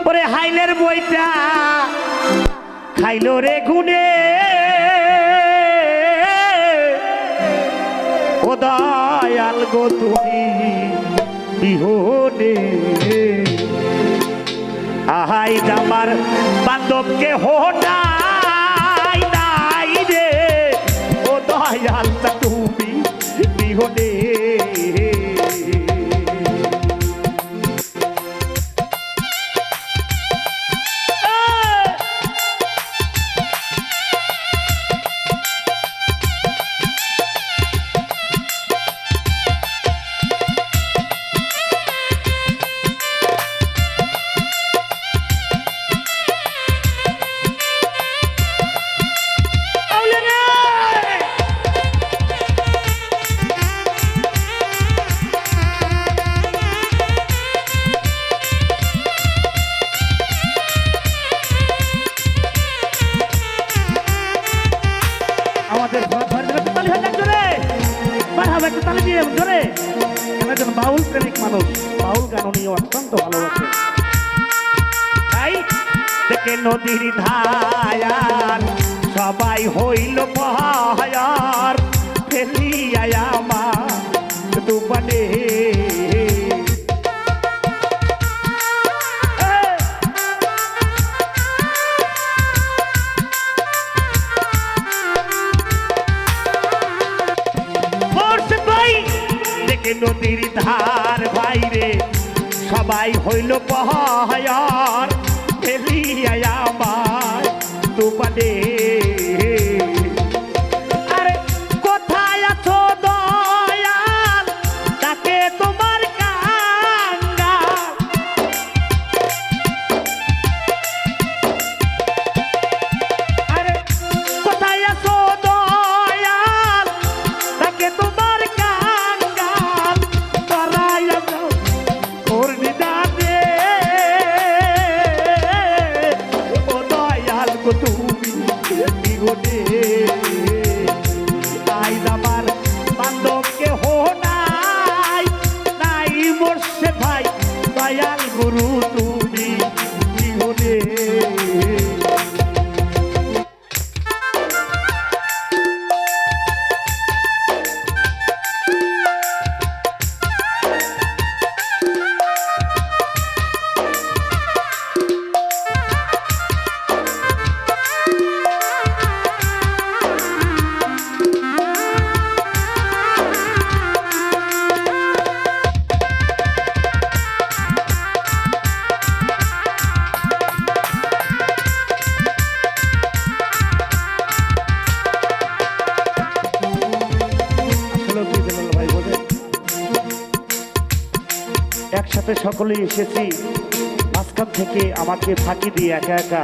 ওরে হাইলের বইটা খাইলো রে গুনে ও দয়াল গো তুমি বিহনে আহাই আমার বান্ধবকে হোনাই নাই রে ও দয়াল তুমি বিহনে বাউল প্রেমিক মানুষ বাউল গান উনি অত্যন্ত ভালোবাসে তাই দেখে নদীর ধায়ার সবাই হইল পহায়ার ফেলিয়া আমার দুপানে নদীর ধার ভাইরে সবাই হইল পহায়ার ফেলিয়া আমার দুপানে আরে কোথায় আছো দয়াল তাকে তোমার কাঙ্গা আরে কোথায় আছো দয়াল তাকে তোমার একসাথে সকলেই এসেছি মাঝখান থেকে আমাকে ফাঁকি দিয়ে একা একা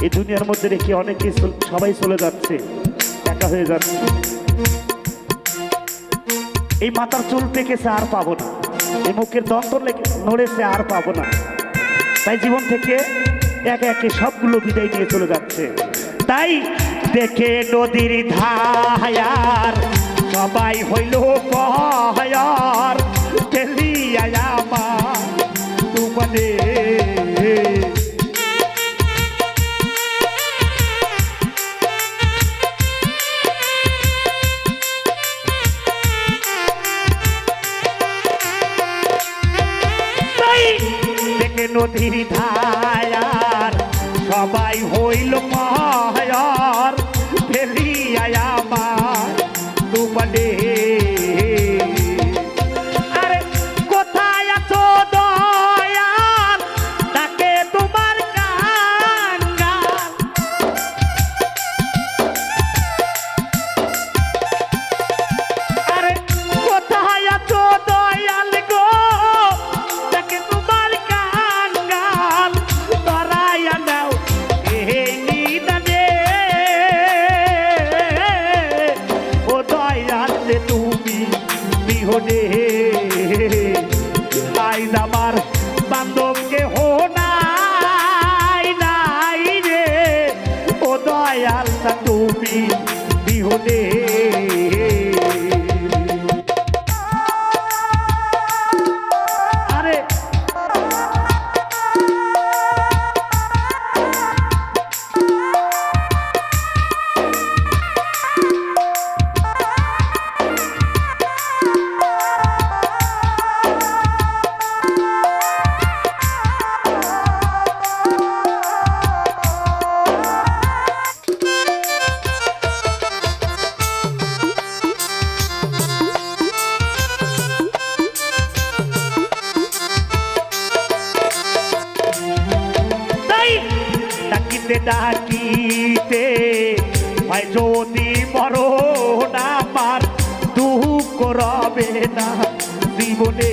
এই দুনিয়ার মধ্যে রেখে অনেকে সবাই চলে যাচ্ছে একা হয়ে যাচ্ছে এই মাথার চুল পেকেছে আর পাবো না এই মুখের দন্ত নড়েছে আর পাবো না তাই জীবন থেকে একে একে সবগুলো বিদায় নিয়ে চলে যাচ্ছে তাই দেখে নদীর ধায়ার সবাই হইল পহায়ার ফেলিয়া আমার দুপানে দেখে নদীর ধায়ার সবাই হইল পহায়ার ফেলিয়া আমার দুপানে ডাকিতে ডাকিতে ভাই যদি মরণ আমার দুঃখ রবে না জীবনে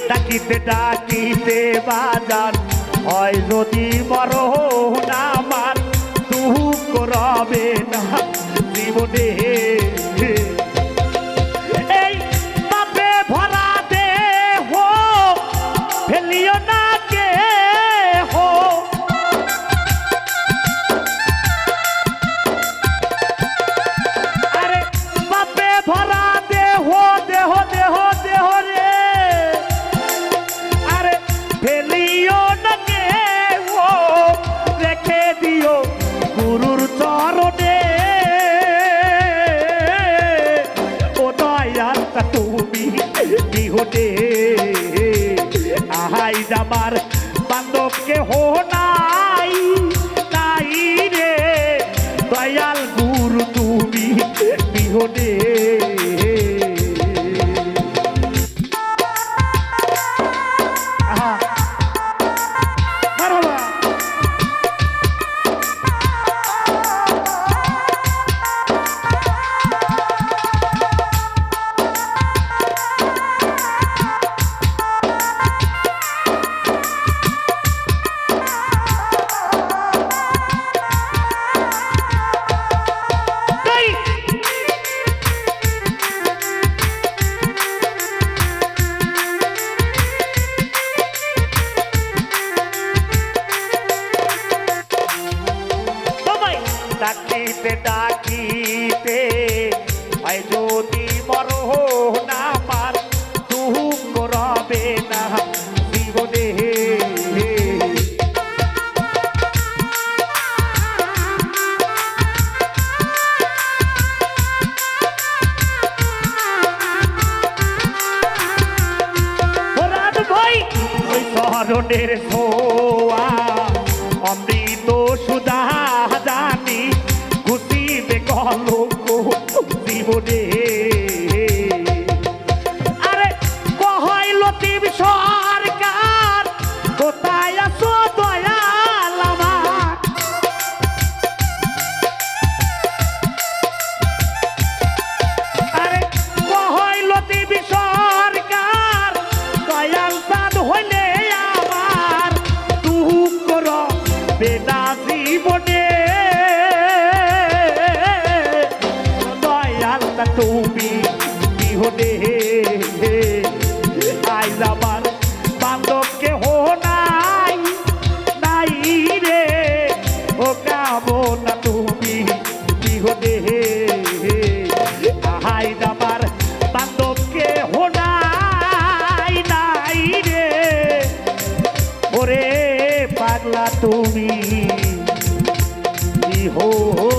ডাকিতে ডাকিতে বাজার হয় যদি মরণ আমার দুঃখ রবে না জীবনে এই পাপে ভরা দেহ ফেলিও না কে হো আরে পাপে ভরা দেহ দেহ দেহ দেহ রে ফেলিও না কে ও রেখে দিও গুরুর চরণে ও দয়াল তুমি বিহনে আহাই যাবার বান্ধবকে হো নাই নাই রে দয়াল গুরু তুমি বিহনে ডাকিতে ডাকিতে ভাই যদি মরণ আমার দুঃখ রবে না জীবনে ভাই ওই শরণের ছোয়া অমৃত সুধা জানি ঘুষিবে কলঙ্ক জীবনে আরে কহই লতিফ সরকার কোথায় আছো দয়াল আমার আরে কহই লতিফ সরকার দয়াল চাঁদ হইলে আমার দুঃখ রবে না জীবনে তুমি বিহনে আইজ আমার বান্ধবকে হো নাই নাই রে ও কামনা তুমি বিহনে আইজ আমার বান্ধবকে হো নাই নাই রে ওরে পাগলা তুমি বিহনে